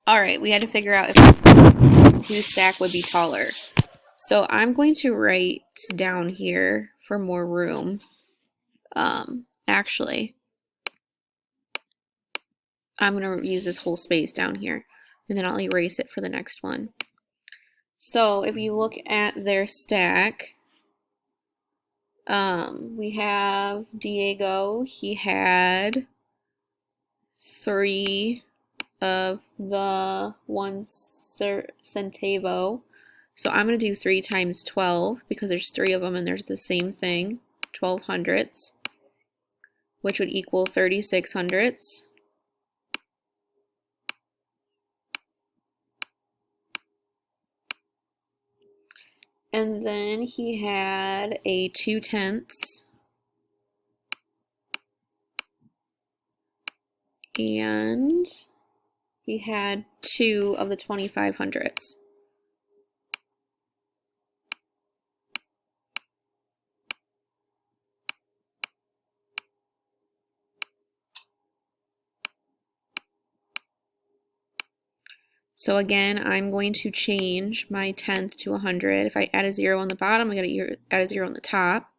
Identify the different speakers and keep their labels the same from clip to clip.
Speaker 1: Alright, we had to figure out if whose stack would be taller. So I'm going to write down here for more room. Actually, I'm going to use this whole space down here, and then I'll erase it for the next one. So if you look at their stack, we have Diego. He had 3 of the 1 centavo. So I'm going to do 3 times 12 because there's 3 of them and they're the same thing. 12 hundredths, which would equal 36 hundredths. And then he had a 2 tenths. And he had 2 of the 25 hundredths. So again, I'm going to change my tenth to 100. If I add a 0 on the bottom, I gotta add a 0 on the top.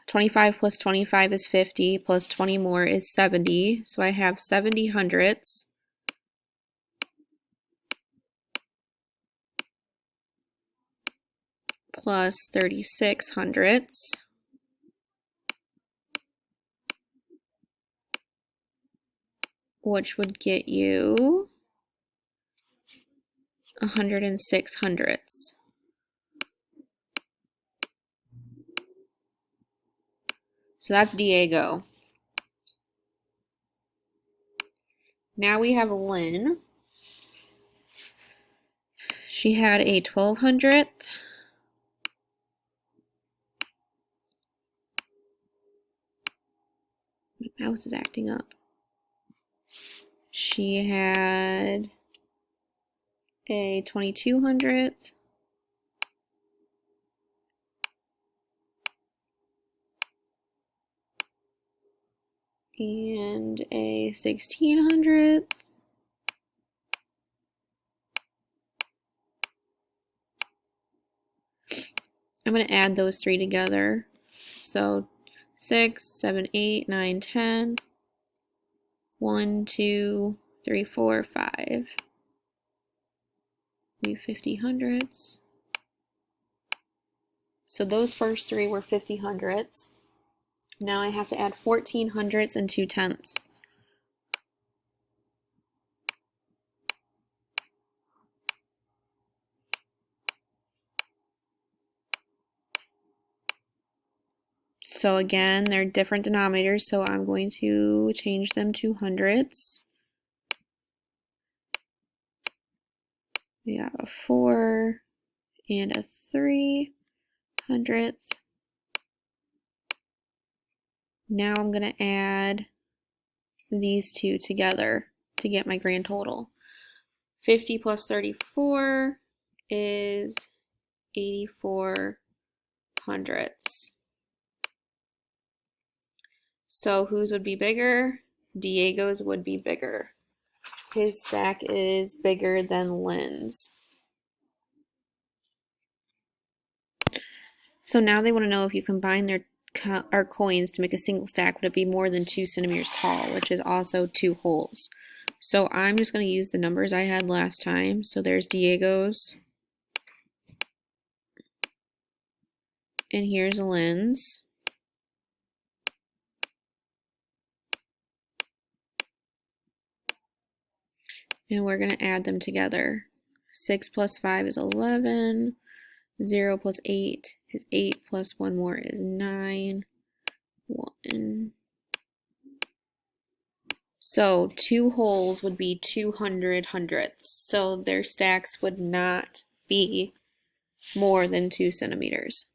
Speaker 1: 25 plus 25 is 50, plus 20 more is 70. So I have 70 hundredths. Plus 36 hundredths. Which would get you 106 hundredths. So that's Diego. Now we have Lynn. She had a 12 hundredth. My mouse is acting up. She had a 22 hundredth. And a 16 hundredth. I'm going to add those 3 together. So 6, 7, 8, 9, 10. 1, 2, 3, 4, 5. 50 hundredths. So those first 3 were 50 hundredths. Now I have to add 14 hundredths and 2 tenths. So again, they're different denominators, so I'm going to change them to hundredths. We have a 4 and a 3 hundredths. Now I'm going to add these 2 together to get my grand total. 50 plus 34 is 84 hundredths. So whose would be bigger? Diego's would be bigger. His stack is bigger than Lynn's. So now they want to know if you combine our coins to make a single stack, would it be more than 2 centimeters tall, which is also 2 holes. So I'm just going to use the numbers I had last time. So there's Diego's. And here's Lynn's. And we're going to add them together. 6 plus 5 is 11. 0 plus 8 is 8, plus 1 more is 9. 1. So 2 holes would be 200 hundredths. So their stacks would not be more than 2 centimeters.